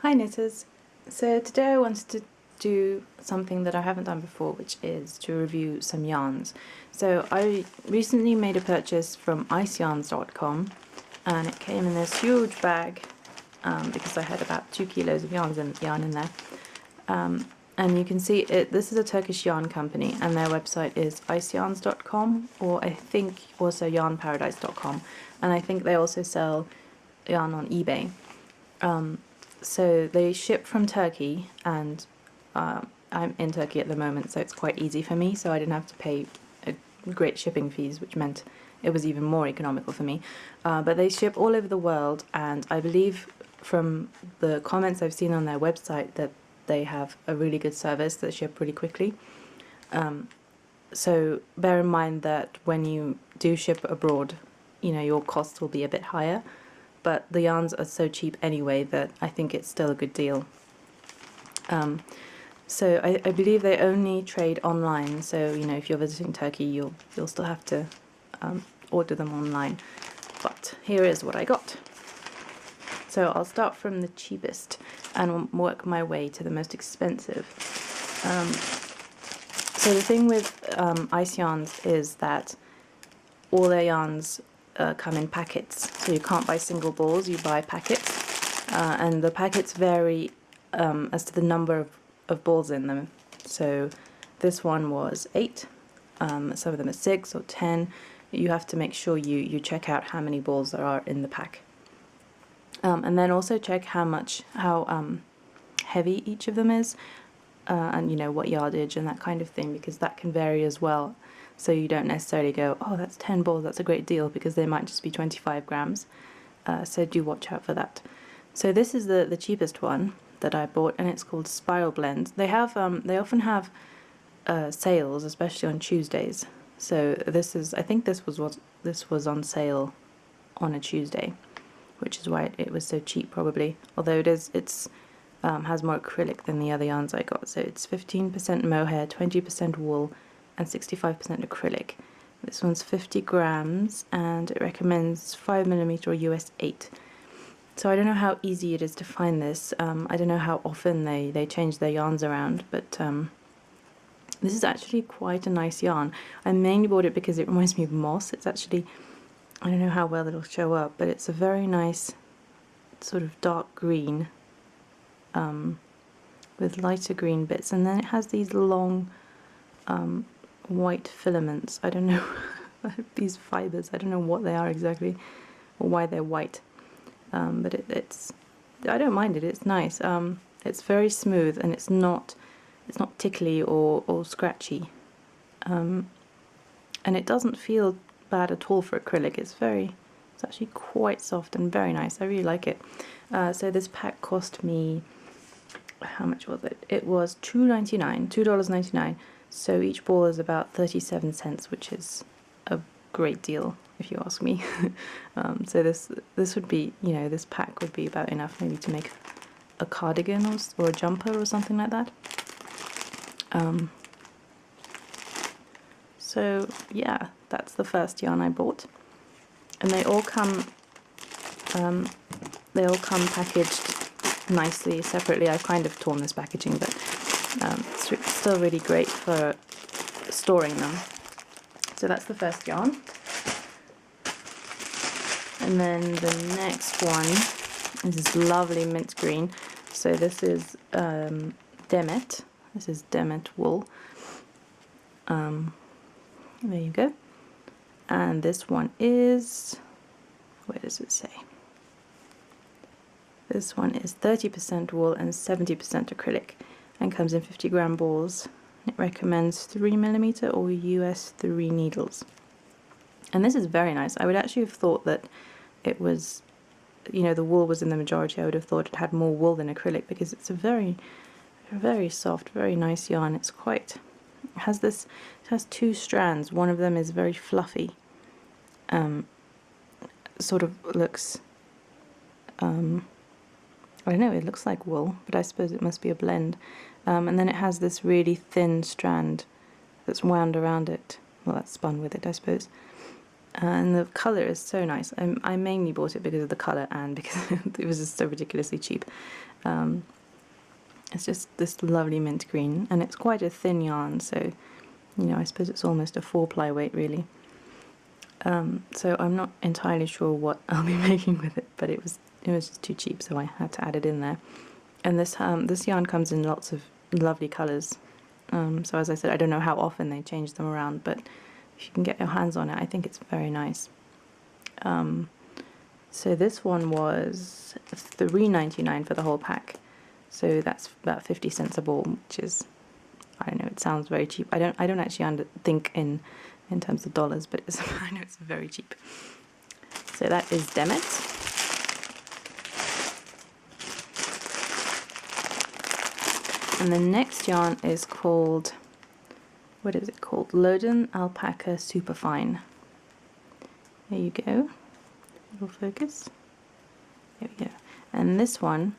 Hi knitters! So today I wanted to do something that I haven't done before, which is to review some yarns. So I recently made a purchase from iceyarns.com and it came in this huge bag because I had about 2 kilos of yarn in there. And you can see this is a Turkish yarn company and their website is iceyarns.com, or I think also yarnparadise.com, and I think they also sell yarn on eBay. So they ship from Turkey, and I'm in Turkey at the moment, so it's quite easy for me, so I didn't have to pay great shipping fees, which meant it was even more economical for me. But they ship all over the world, and I believe from the comments I've seen on their website that they have a really good service that ship really quickly. So bear in mind that when you do ship abroad, you know, your costs will be a bit higher, but the yarns are so cheap anyway that I think it's still a good deal. So I believe they only trade online, so you know, if you're visiting Turkey you'll still have to order them online. But here is what I got. So I'll start from the cheapest and work my way to the most expensive. So the thing with Ice Yarns is that all their yarns come in packets, so you can't buy single balls, you buy packets, and the packets vary as to the number of balls in them. So this one was 8, some of them are 6 or 10. You have to make sure you check out how many balls there are in the pack, and then also check how heavy each of them is, and you know, what yardage and that kind of thing, because that can vary as well. So you don't necessarily go, oh, that's 10 balls, that's a great deal, because they might just be 25 grams. So do watch out for that. So this is the cheapest one that I bought, and it's called Spiral Blend. They often have sales, especially on Tuesdays. So I think this was on sale on a Tuesday, which is why it was so cheap probably. Although it's has more acrylic than the other yarns I got. So it's 15% mohair, 20% wool, and 65% acrylic. This one's 50 grams and it recommends 5mm or US 8. So I don't know how easy it is to find this. I don't know how often they change their yarns around, but this is actually quite a nice yarn. I mainly bought it because it reminds me of moss. It's actually, I don't know how well it'll show up, but it's a very nice sort of dark green with lighter green bits, and then it has these long white filaments. I don't know, these fibers, I don't know what they are exactly or why they're white, but it's I don't mind it, it's nice. It's very smooth and it's not tickly or scratchy, and it doesn't feel bad at all for acrylic. It's actually quite soft and very nice. I really like it. So this pack cost me, how much was it? It was $2.99. So each ball is about 37 cents, which is a great deal if you ask me. So this would be, you know, this pack would be about enough maybe to make a cardigan or a jumper or something like that. So yeah, that's the first yarn I bought, and they all come packaged nicely separately. I've kind of torn this packaging, but it's still really great for storing them. So that's the first yarn, and then the next one is this lovely mint green. So this is demet. This is demet wool. There you go. And this one is, where does it say? This one is 30% wool and 70% acrylic, and comes in 50 gram balls. It recommends 3mm or US 3 needles. And this is very nice. I would actually have thought that it was, you know, the wool was in the majority. I would have thought it had more wool than acrylic, because it's a very soft, very nice yarn. It has 2 strands. One of them is very fluffy. Sort of looks, I don't know, it looks like wool, but I suppose it must be a blend. And then it has this really thin strand that's wound around it. Well, that's spun with it, I suppose. And the colour is so nice. I mainly bought it because of the colour and because it was just so ridiculously cheap. It's just this lovely mint green, and it's quite a thin yarn, so you know, I suppose it's almost a 4-ply weight really. So I'm not entirely sure what I'll be making with it, but it was just too cheap, so I had to add it in there. And this yarn comes in lots of lovely colours. So as I said, I don't know how often they change them around, but if you can get your hands on it, I think it's very nice. So this one was $3.99 for the whole pack. So that's about 50 cents a ball, which is, I don't know, it sounds very cheap. I don't actually think in terms of dollars, but I know it's very cheap. So that is Demet. And the next yarn is called, what is it called? Loudoun Alpaca Superfine. There you go. Little focus. There we go. And this one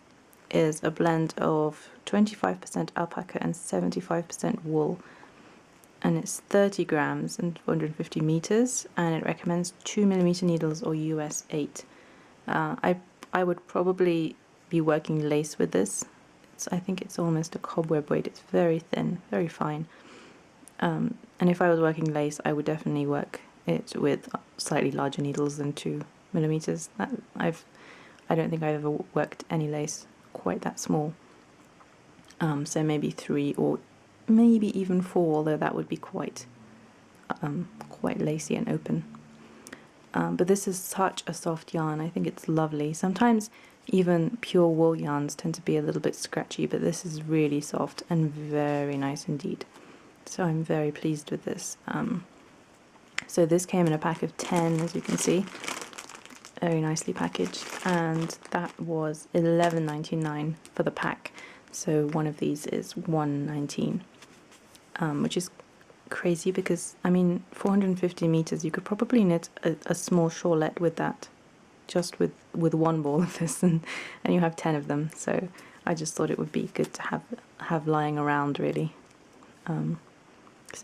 is a blend of 25% alpaca and 75% wool. And it's 30 grams and 450 meters, and it recommends 2mm needles or US 8. I would probably be working lace with this. I think it's almost a cobweb weight. It's very thin, very fine. And if I was working lace, I would definitely work it with slightly larger needles than 2mm. I don't think I've ever worked any lace quite that small. So maybe 3 or maybe even 4, although that would be quite lacy and open. But this is such a soft yarn. I think it's lovely. Sometimes even pure wool yarns tend to be a little bit scratchy, but this is really soft and very nice indeed. So I'm very pleased with this. So this came in a pack of 10, as you can see, very nicely packaged, and that was $11.99 for the pack. So one of these is $1.19, which is crazy because, I mean, 450 meters, you could probably knit a small shawlette with that, just with one ball of this, and you have 10 of them. So I just thought it would be good to have lying around, really.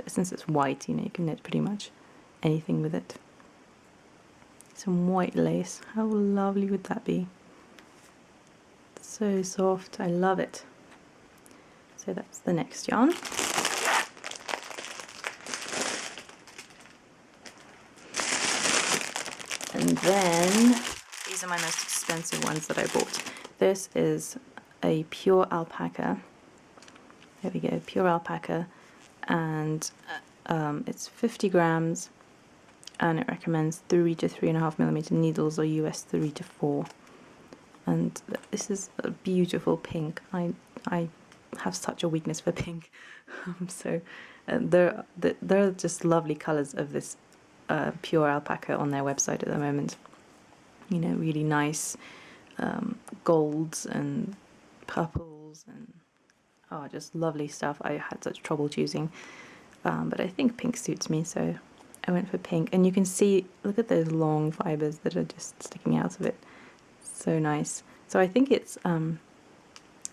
Since it's white, you know, you can knit pretty much anything with it. Some white lace, how lovely would that be? So soft, I love it. So that's the next yarn. And then these are my most expensive ones that I bought. This is a pure alpaca. There we go, pure alpaca, and it's 50 grams, and it recommends 3 to 3.5mm needles or US 3 to 4. And this is a beautiful pink. I have such a weakness for pink. So there are just lovely colours of this pure alpaca on their website at the moment. You know, really nice golds and purples and just lovely stuff. I had such trouble choosing, but I think pink suits me, so I went for pink. And you can see, look at those long fibres that are just sticking out of it. So nice. So I think it's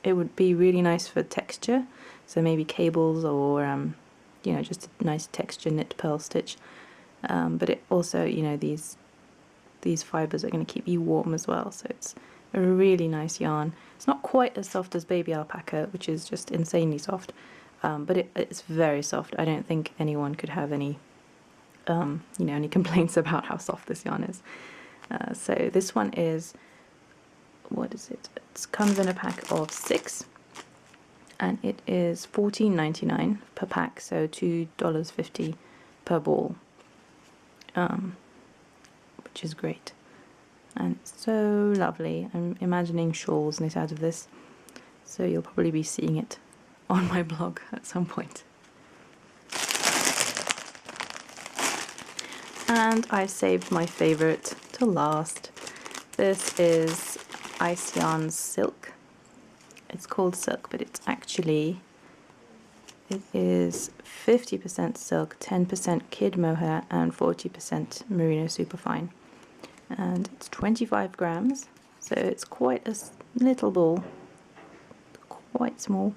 it would be really nice for texture, so maybe cables or you know, just a nice texture knit pearl stitch. But it also, you know, these fibres are going to keep you warm as well, so it's a really nice yarn. It's not quite as soft as baby alpaca, which is just insanely soft, but it's very soft. I don't think anyone could have any you know, any complaints about how soft this yarn is. So this one is, what is it? It comes in a pack of 6, and it is $14.99 per pack, so $2.50 per ball, which is great. And it's so lovely. I'm imagining shawls knit out of this, so you'll probably be seeing it on my blog at some point. And I saved my favourite to last. This is Ice Yarn's Silk. It's called Silk, but it's actually, it is 50% silk, 10% kid mohair, and 40% merino superfine. And it's 25 grams, so it's quite a little ball, quite small,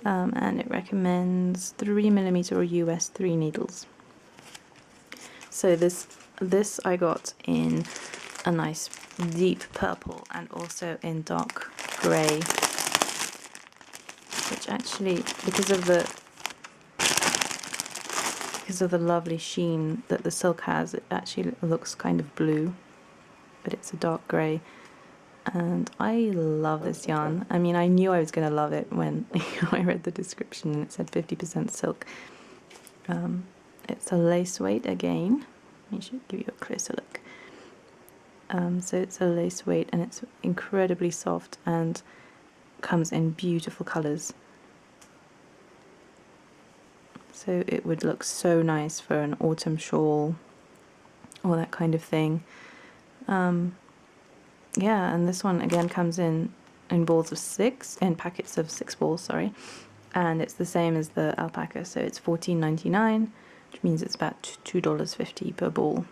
and it recommends 3mm or US 3 needles. So this I got in a nice deep purple and also in dark grey which actually, because of the lovely sheen that the silk has, it actually looks kind of blue, but it's a dark grey. And I love this yarn. I mean, I knew I was going to love it when I read the description and it said 50% silk. It's a lace weight again. I should give you a closer look. So it's a lace weight and it's incredibly soft and comes in beautiful colours. So it would look so nice for an autumn shawl or that kind of thing. Yeah, and this one again comes in balls of 6, in packets of 6 balls, sorry. And it's the same as the alpaca, so it's $14.99, which means it's about $2.50 per ball.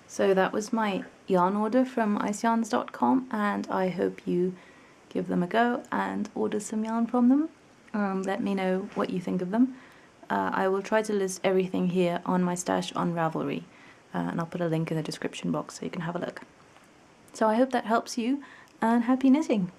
So that was my yarn order from iceyarns.com, and I hope you give them a go and order some yarn from them. Let me know what you think of them. I will try to list everything here on my stash on Ravelry, and I'll put a link in the description box so you can have a look. So I hope that helps you, and happy knitting!